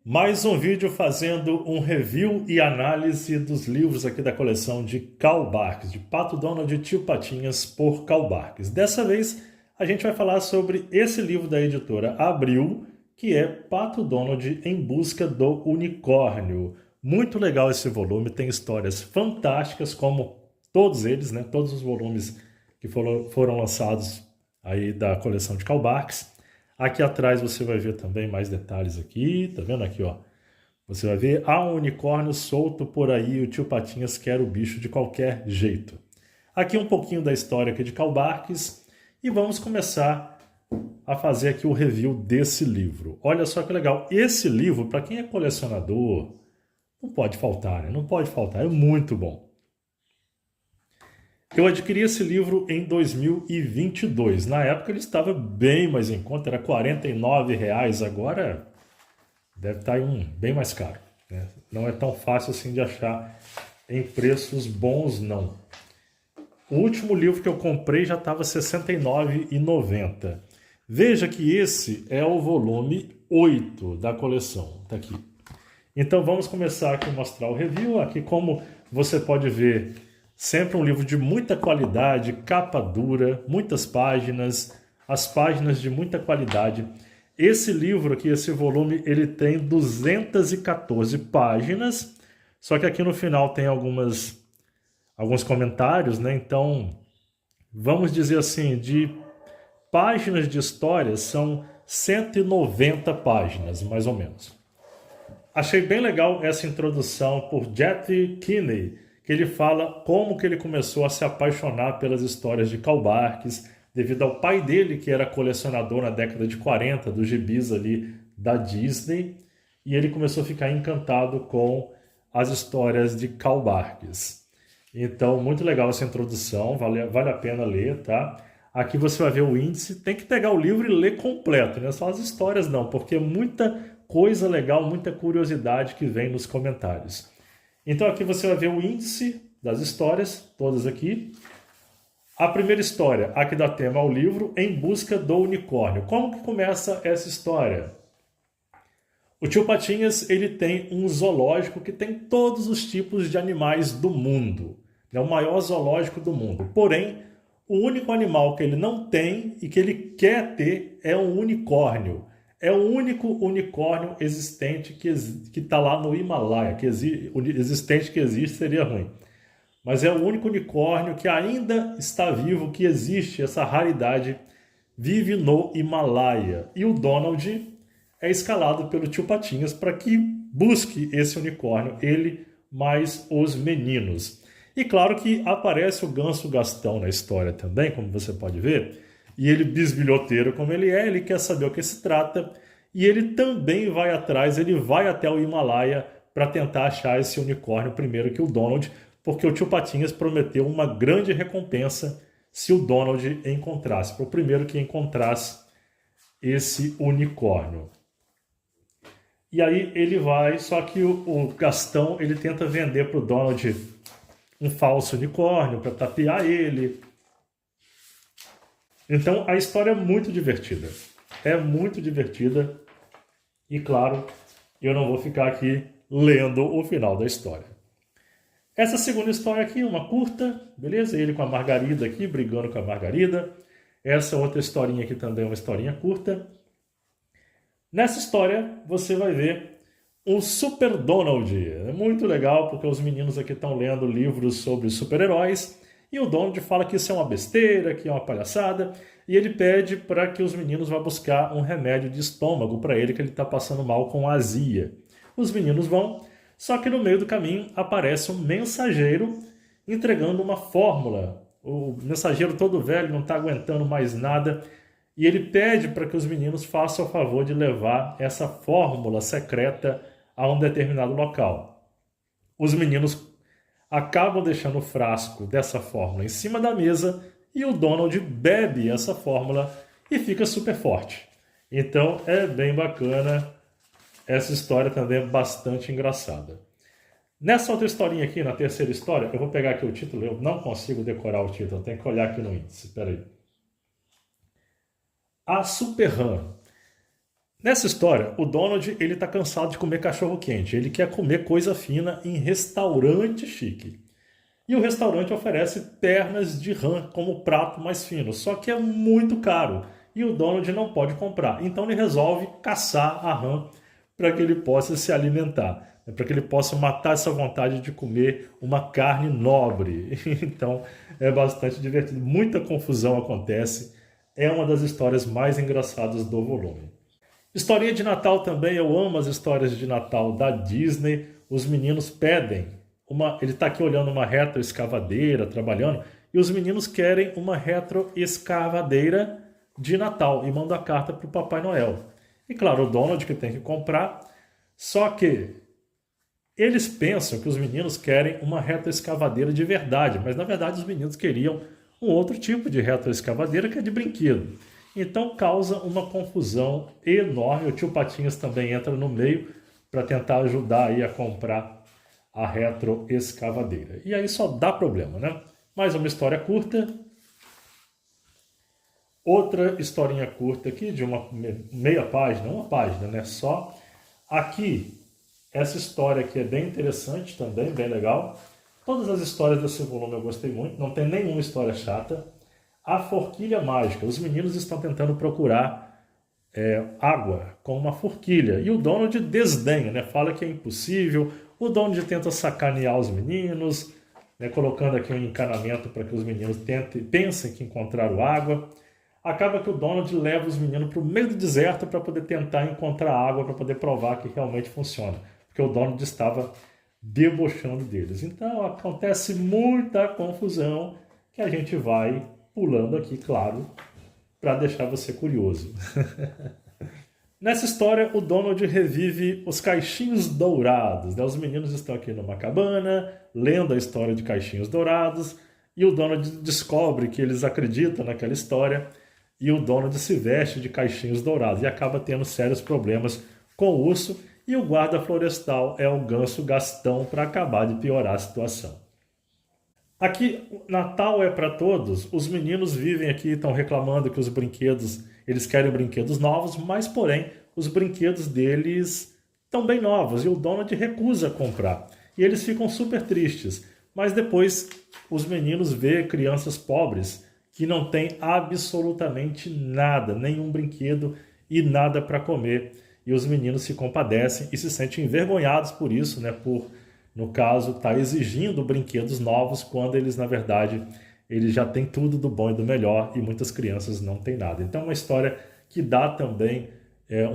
Mais um vídeo fazendo um review e análise dos livros aqui da coleção de Karl Barks, de Pato Donald e Tio Patinhas por Karl Barks. Dessa vez a gente vai falar sobre esse livro da editora Abril, que é Pato Donald em Busca do Unicórnio. Muito legal esse volume, tem histórias fantásticas como todos eles, né? Todos os volumes que foram lançados aí da coleção de Karl Barks. Aqui atrás você vai ver também mais detalhes aqui, tá vendo aqui, ó? Você vai ver, há um unicórnio solto por aí, o tio Patinhas quer o bicho de qualquer jeito. Aqui um pouquinho da história aqui de Karl Barks e vamos começar a fazer aqui o review desse livro. Olha só que legal, esse livro, para quem é colecionador, não pode faltar, né? Não pode faltar, é muito bom. Eu adquiri esse livro em 2022. Na época ele estava bem mais em conta, era R$ 49,00. Agora deve estar bem mais caro, né? Não é tão fácil assim de achar em preços bons, não. O último livro que eu comprei já estava R$ 69,90. Veja que esse é o volume 8 da coleção. Tá aqui. Então vamos começar aqui a mostrar o review. Aqui, como você pode ver, sempre um livro de muita qualidade, capa dura, muitas páginas, as páginas de muita qualidade. Esse livro aqui, esse volume, ele tem 214 páginas, só que aqui no final tem alguns comentários, né? Então, vamos dizer assim, de páginas de história são 190 páginas, mais ou menos. Achei bem legal essa introdução por Jet Kinney, que ele fala como que ele começou a se apaixonar pelas histórias de Karl Barks, devido ao pai dele, que era colecionador na década de 40, dos gibis ali da Disney, e ele começou a ficar encantado com as histórias de Karl Barks. Então, muito legal essa introdução, vale a pena ler, tá? Aqui você vai ver o índice, tem que pegar o livro e ler completo, não é só as histórias não, porque é muita coisa legal, muita curiosidade que vem nos comentários. Então aqui você vai ver o índice das histórias, todas aqui. A primeira história, a que dá tema ao livro, Em Busca do Unicórnio. Como que começa essa história? O tio Patinhas, ele tem um zoológico que tem todos os tipos de animais do mundo. É o maior zoológico do mundo. Porém, o único animal que ele não tem e que ele quer ter é um unicórnio. É o único unicórnio existente que está lá no Himalaia. Existente que existe seria ruim. Mas é o único unicórnio que ainda está vivo, que existe, essa raridade, vive no Himalaia. E o Donald é escalado pelo tio Patinhas para que busque esse unicórnio, ele mais os meninos. E claro que aparece o Ganso Gastão na história também, como você pode ver. E ele, bisbilhoteiro como ele é, ele quer saber o que se trata. E ele também vai atrás, ele vai até o Himalaia para tentar achar esse unicórnio primeiro que o Donald, porque o tio Patinhas prometeu uma grande recompensa se o Donald encontrasse, para o primeiro que encontrasse esse unicórnio. E aí ele vai, só que o Gastão ele tenta vender para o Donald um falso unicórnio para tapear ele. Então a história é muito divertida. É muito divertida. E claro, eu não vou ficar aqui lendo o final da história. Essa segunda história aqui, uma curta, beleza? Ele com a Margarida aqui, brigando com a Margarida. Essa outra historinha aqui também é uma historinha curta. Nessa história, você vai ver um Super Donald. É muito legal, porque os meninos aqui estão lendo livros sobre super-heróis. E o Donald fala que isso é uma besteira, que é uma palhaçada. E ele pede para que os meninos vá buscar um remédio de estômago para ele, que ele está passando mal com azia. Os meninos vão, só que no meio do caminho aparece um mensageiro entregando uma fórmula. O mensageiro todo velho, não está aguentando mais nada. E ele pede para que os meninos façam o favor de levar essa fórmula secreta a um determinado local. Os meninos acabam deixando o frasco dessa fórmula em cima da mesa e o Donald bebe essa fórmula e fica super forte. Então é bem bacana, essa história também é bastante engraçada. Nessa outra historinha aqui, na terceira história, eu vou pegar aqui o título, eu não consigo decorar o título, eu tenho que olhar aqui no índice, espera aí. A Super Run. Nessa história, o Donald ele tá cansado de comer cachorro quente. Ele quer comer coisa fina em restaurante chique. E o restaurante oferece pernas de rã como prato mais fino, só que é muito caro e o Donald não pode comprar. Então ele resolve caçar a rã para que ele possa se alimentar, para que ele possa matar essa vontade de comer uma carne nobre. Então é bastante divertido, muita confusão acontece. É uma das histórias mais engraçadas do volume. Historinha de Natal também, eu amo as histórias de Natal da Disney. Os meninos pedem ele está aqui olhando uma retroescavadeira, trabalhando, e os meninos querem uma retroescavadeira de Natal e mandam a carta para o Papai Noel. E claro, o Donald que tem que comprar, só que eles pensam que os meninos querem uma retroescavadeira de verdade, mas na verdade os meninos queriam um outro tipo de retroescavadeira que é de brinquedo. Então causa uma confusão enorme. O tio Patinhas também entra no meio para tentar ajudar aí a comprar a retroescavadeira. E aí só dá problema, né? Mais uma história curta. Outra historinha curta aqui, de uma meia página, uma página, né? Só. Aqui, essa história aqui é bem interessante também, bem legal. Todas as histórias desse volume eu gostei muito, não tem nenhuma história chata. A forquilha mágica. Os meninos estão tentando procurar água com uma forquilha. E o Donald desdenha, né? Fala que é impossível. O Donald tenta sacanear os meninos, né? Colocando aqui um encanamento para que os meninos pensem que encontraram água. Acaba que o Donald leva os meninos para o meio do deserto para poder tentar encontrar água, para poder provar que realmente funciona. Porque o Donald estava debochando deles. Então acontece muita confusão que a gente vai pulando aqui, claro, para deixar você curioso. Nessa história, o Donald revive os caixinhos dourados. Né? Os meninos estão aqui numa cabana, lendo a história de caixinhos dourados, e o Donald descobre que eles acreditam naquela história, e o Donald se veste de caixinhos dourados, e acaba tendo sérios problemas com o urso, e o guarda florestal é o ganso Gastão para acabar de piorar a situação. Aqui, Natal é para todos. Os meninos vivem aqui, estão reclamando que os brinquedos, eles querem brinquedos novos, mas porém, os brinquedos deles estão bem novos e o Donald recusa comprar. E eles ficam super tristes. Mas depois, os meninos vê crianças pobres que não têm absolutamente nada, nenhum brinquedo e nada para comer. E os meninos se compadecem e se sentem envergonhados por isso, né? No caso, está exigindo brinquedos novos quando eles, na verdade, eles já têm tudo do bom e do melhor e muitas crianças não têm nada. Então é uma história que dá também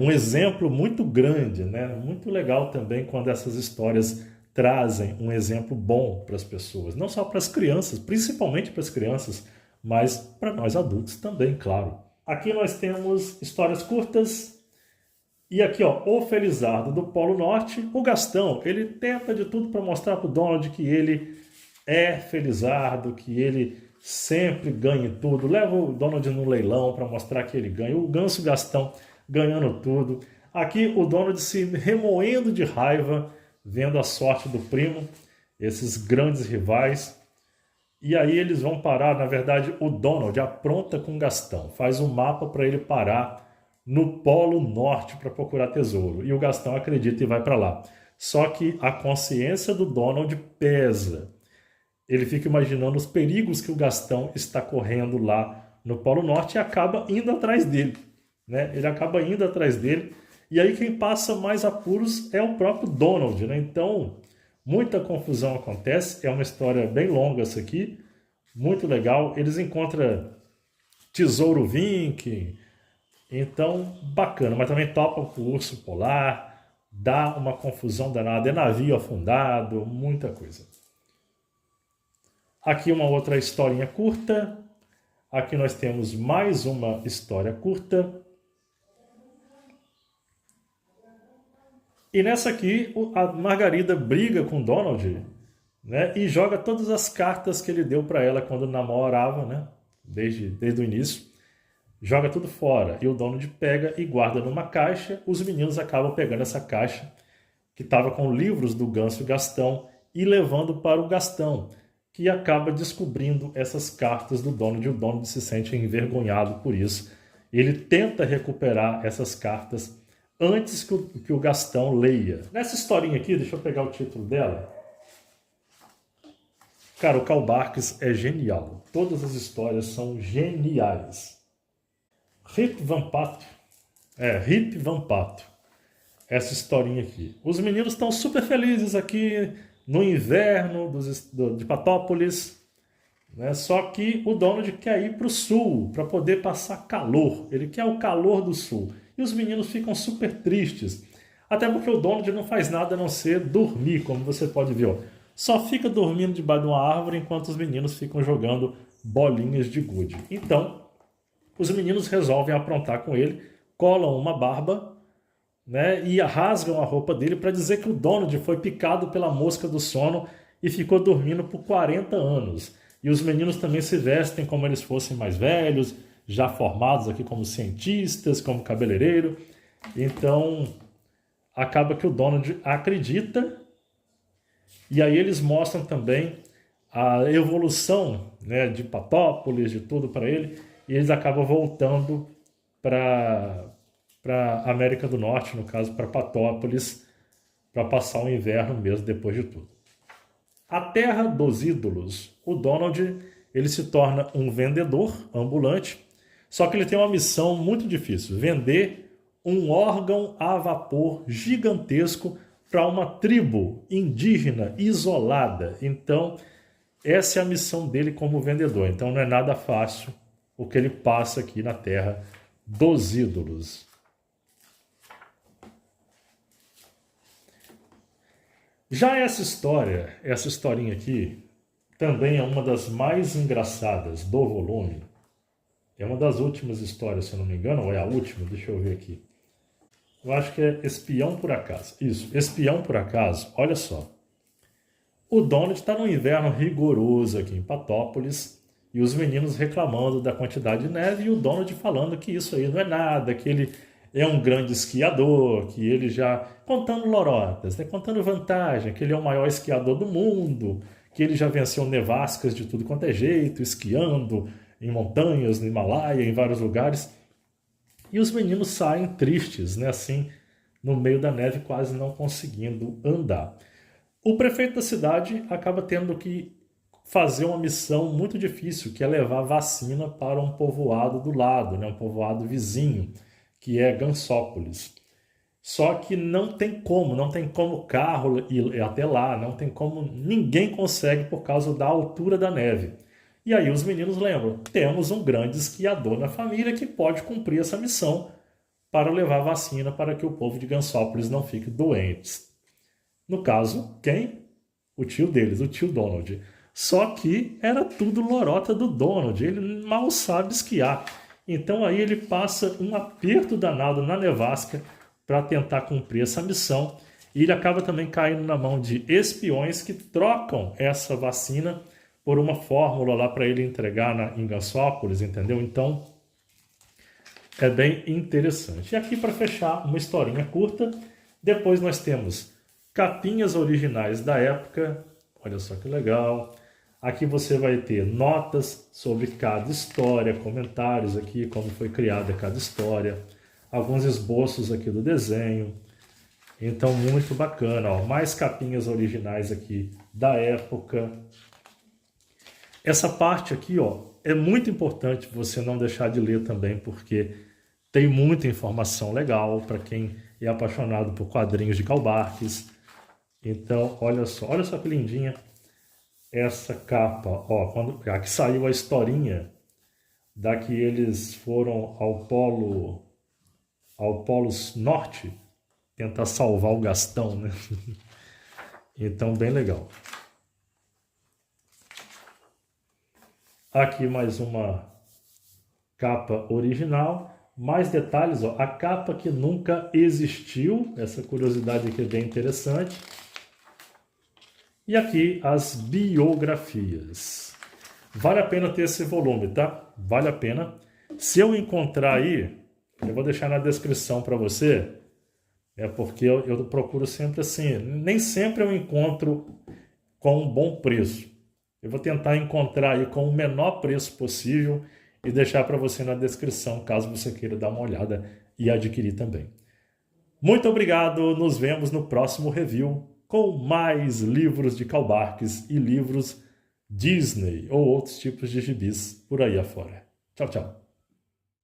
um exemplo muito grande, né? Muito legal também quando essas histórias trazem um exemplo bom para as pessoas. Não só para as crianças, principalmente para as crianças, mas para nós adultos também, claro. Aqui nós temos histórias curtas. E aqui, ó, o Felizardo do Polo Norte, o Gastão, ele tenta de tudo para mostrar para o Donald que ele é Felizardo, que ele sempre ganha tudo. Leva o Donald no leilão para mostrar que ele ganha. O Ganso Gastão ganhando tudo. Aqui o Donald se remoendo de raiva, vendo a sorte do primo, esses grandes rivais. E aí eles vão parar, na verdade, o Donald apronta com o Gastão, faz um mapa para ele parar no Polo Norte para procurar tesouro. E o Gastão acredita e vai para lá. Só que a consciência do Donald pesa. Ele fica imaginando os perigos que o Gastão está correndo lá no Polo Norte e acaba indo atrás dele. Né? Ele acaba indo atrás dele. E aí quem passa mais apuros é o próprio Donald. Né? Então, muita confusão acontece. É uma história bem longa essa aqui. Muito legal. Eles encontram tesouro Viking. Então, bacana, mas também topa com o urso polar, dá uma confusão danada, é navio afundado, muita coisa. Aqui uma outra historinha curta, aqui nós temos mais uma história curta. E nessa aqui, a Margarida briga com o Donald, né, e joga todas as cartas que ele deu para ela quando namorava, né, desde o início. Joga tudo fora e o Donald pega e guarda numa caixa. Os meninos acabam pegando essa caixa que estava com livros do Ganso Gastão e levando para o Gastão, que acaba descobrindo essas cartas do Donald e o Donald se sente envergonhado por isso. Ele tenta recuperar essas cartas, antes que o Gastão leia. Nessa historinha aqui, deixa eu pegar o título dela. Cara, o Karl Barks é genial. Todas as histórias são geniais. Rip Van Pato. Rip Van Pato. Essa historinha aqui. Os meninos estão super felizes aqui no inverno de Patópolis, né? Só que o Donald quer ir para o sul para poder passar calor. Ele quer o calor do sul. E os meninos ficam super tristes. Até porque o Donald não faz nada a não ser dormir, como você pode ver. Ó. Só fica dormindo debaixo de uma árvore enquanto os meninos ficam jogando bolinhas de gude. Então, os meninos resolvem aprontar com ele, colam uma barba, né, e rasgam a roupa dele para dizer que o Donald foi picado pela mosca do sono e ficou dormindo por 40 anos. E os meninos também se vestem como eles fossem mais velhos, já formados aqui como cientistas, como cabeleireiro. Então, acaba que o Donald acredita, e aí eles mostram também a evolução, né, de Patópolis, de tudo para ele, e eles acabam voltando para a América do Norte, no caso para Patópolis, para passar o inverno mesmo depois de tudo. A Terra dos Ídolos. O Donald, ele se torna um vendedor ambulante, só que ele tem uma missão muito difícil, vender um órgão a vapor gigantesco para uma tribo indígena isolada. Então, essa é a missão dele como vendedor. Então, não é nada fácil o que ele passa aqui na Terra dos Ídolos. Já essa historinha aqui, também é uma das mais engraçadas do volume. É uma das últimas histórias, se eu não me engano, ou é a última, deixa eu ver aqui. Eu acho que é Espião por Acaso. Isso, Espião por Acaso, olha só. O Donald está num inverno rigoroso aqui em Patópolis, e os meninos reclamando da quantidade de neve, e o Donald falando que isso aí não é nada, que ele é um grande esquiador, que ele já... contando lorotas, né? Contando vantagem, que ele é o maior esquiador do mundo, que ele já venceu nevascas de tudo quanto é jeito, esquiando em montanhas, no Himalaia, em vários lugares. E os meninos saem tristes, né? Assim, no meio da neve, quase não conseguindo andar. O prefeito da cidade acaba tendo que fazer uma missão muito difícil, que é levar vacina para um povoado do lado, né? Um povoado vizinho, que é Gansópolis. Só que não tem como carro ir até lá, não tem como, ninguém consegue por causa da altura da neve. E aí os meninos lembram, temos um grande esquiador na família que pode cumprir essa missão para levar vacina para que o povo de Gansópolis não fique doentes. No caso, quem? O tio deles, o tio Donald. Só que era tudo lorota do Donald, ele mal sabe esquiar. Então aí ele passa um aperto danado na nevasca para tentar cumprir essa missão. E ele acaba também caindo na mão de espiões que trocam essa vacina por uma fórmula lá para ele entregar em Gansópolis, entendeu? Então é bem interessante. E aqui para fechar uma historinha curta, depois nós temos capinhas originais da época. Olha só que legal. Aqui você vai ter notas sobre cada história, comentários aqui, como foi criada cada história, alguns esboços aqui do desenho. Então, muito bacana. Ó. Mais capinhas originais aqui da época. Essa parte aqui, ó, é muito importante você não deixar de ler também, porque tem muita informação legal para quem é apaixonado por quadrinhos de Karl Barks. Então, olha só que lindinha essa capa. Ó, aqui saiu a historinha da que eles foram ao Polo Norte tentar salvar o Gastão, né? Então, bem legal. Aqui mais uma capa original. Mais detalhes, ó, a capa que nunca existiu. Essa curiosidade aqui é bem interessante. E aqui as biografias. Vale a pena ter esse volume, tá? Vale a pena. Se eu encontrar aí, eu vou deixar na descrição para você. É porque eu procuro sempre assim. Nem sempre eu encontro com um bom preço. Eu vou tentar encontrar aí com o menor preço possível e deixar para você na descrição, caso você queira dar uma olhada e adquirir também. Muito obrigado, nos vemos no próximo review com mais livros de Karl Barks e livros Disney ou outros tipos de gibis por aí afora. Tchau, tchau.